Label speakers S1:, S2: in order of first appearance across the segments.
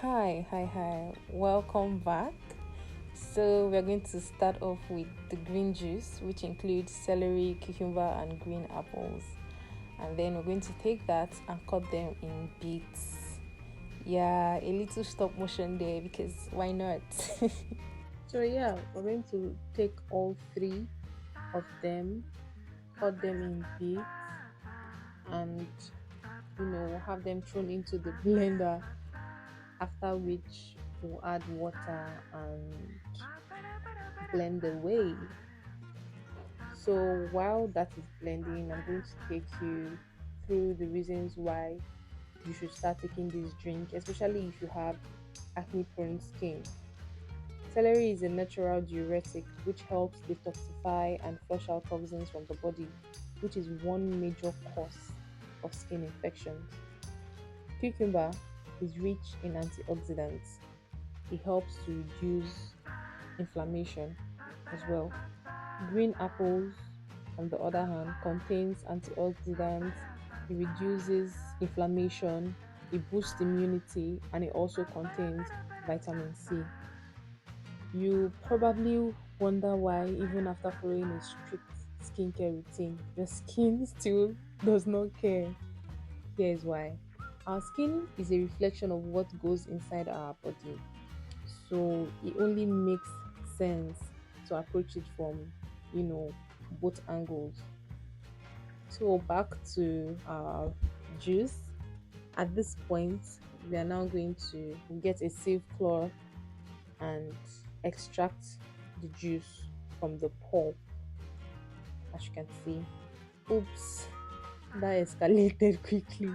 S1: Hi. Welcome back. So, we're going to start off with the green juice, which includes celery, cucumber, and green apples. And then we're going to take that and cut them in bits. Yeah, a little stop motion there because why not? So, yeah, we're going to take all three of them, cut them in bits, and have them thrown into the blender. After which we'll add water and blend away. So while that is blending, I'm going to take you through the reasons why you should start taking this drink, especially if you have acne prone skin. Celery is a natural diuretic which helps detoxify and flush out toxins from the body, which is one major cause of skin infections. Cucumber is rich in antioxidants. It helps to reduce inflammation as well. Green apples, on the other hand, contains antioxidants. It reduces inflammation, it boosts immunity, and it also contains vitamin C. You probably wonder why, even after following a strict skincare routine, your skin still does not care. Here's why. Our skin is a reflection of what goes inside our body, so it only makes sense to approach it from you know both angles. So back to our juice. At this point, we are now going to get a safe cloth and extract the juice from the pulp. As you can see, oops, that escalated quickly.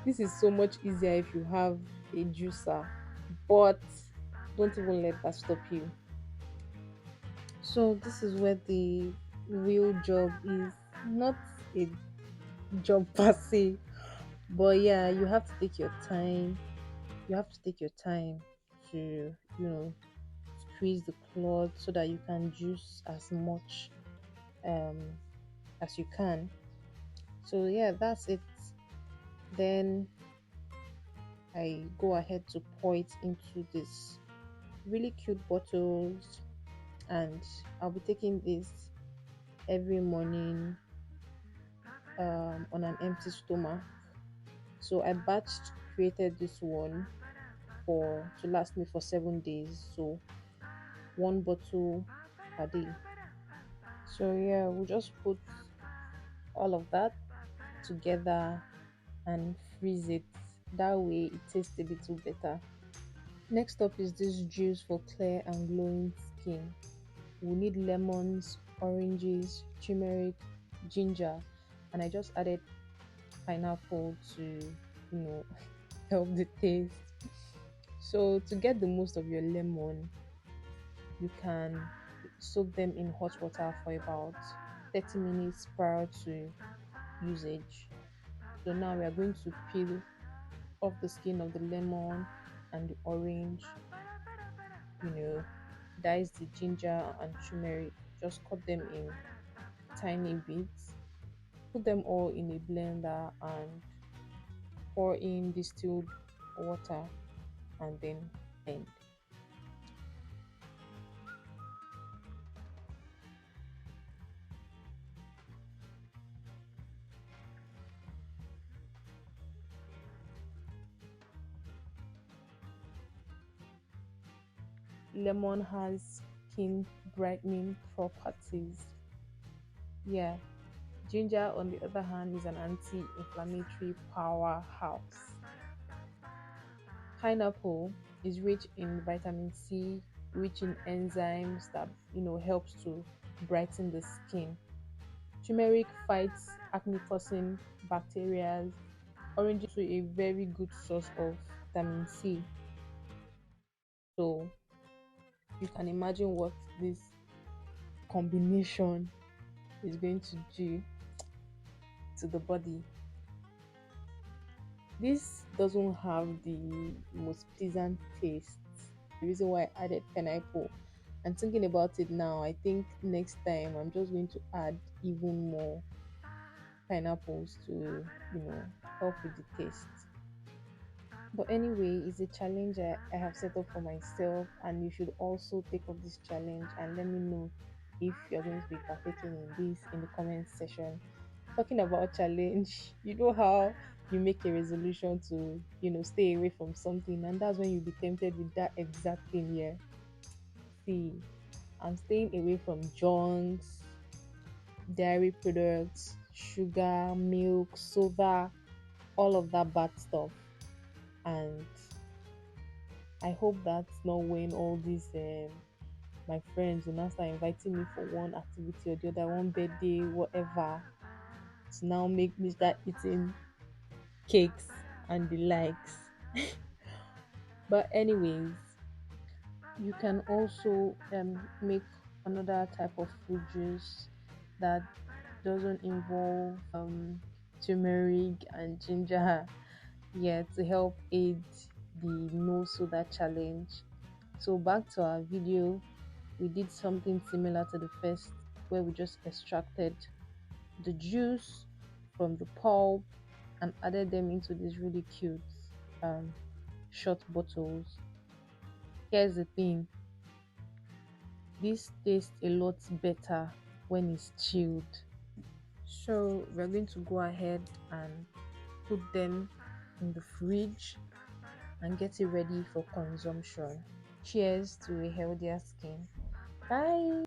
S1: This is so much easier if you have a juicer, but don't even let that stop you. So this is where the real job is, not a job per se, but yeah, you have to take your time. You have to take your time to squeeze the cloth so that you can juice as much um as you can. So yeah, that's it. Then I go ahead to pour it into this really cute bottles, and I'll be taking this every morning on an empty stomach. So I batched created this one for to last me for 7 days. So one bottle per day. So yeah, we'll just put all of that together and freeze it. That way it tastes a little better. Next up is this juice for clear and glowing skin. We need lemons, oranges, turmeric, ginger, and I just added pineapple to help the taste. So to get the most of your lemon, you can soak them in hot water for about 30 minutes prior to usage. So now we are going to peel off the skin of the lemon and the orange, you know, dice the ginger and turmeric, just cut them in tiny bits, put them all in a blender and pour in distilled water and then blend. Lemon has skin brightening properties. Yeah. Ginger, on the other hand, is an anti inflammatory powerhouse. Pineapple is rich in vitamin C, rich in enzymes that helps to brighten the skin. Turmeric fights acne causing bacteria. Orange is also a very good source of vitamin C. So you can imagine what this combination is going to do to the body. This doesn't have the most pleasant taste. The reason why I added pineapple. And thinking about it now, I think next time I'm just going to add even more pineapples to, help with the taste. But anyway, it's a challenge I have set up for myself, and you should also take up this challenge and let me know if you're going to be partaking in this in the comment section. Talking about challenge, you know how you make a resolution to, stay away from something, and that's when you be tempted with that exact thing here. See, I'm staying away from junks, dairy products, sugar, milk, soda, all of that bad stuff. And I hope that's not when all these my friends will now start inviting me for one activity or the other, one birthday, whatever, to now make me start eating cakes and the likes. But anyways, you can also make another type of fruit juice that doesn't involve turmeric and ginger, yeah, to help aid the no soda challenge. So back to our video, we did something similar to the first, where we just extracted the juice from the pulp and added them into these really cute um, short bottles. Here's the thing, this tastes a lot better when it's chilled. So we're going to go ahead and put them in the fridge and get it ready for consumption. Cheers to a healthier skin. Bye.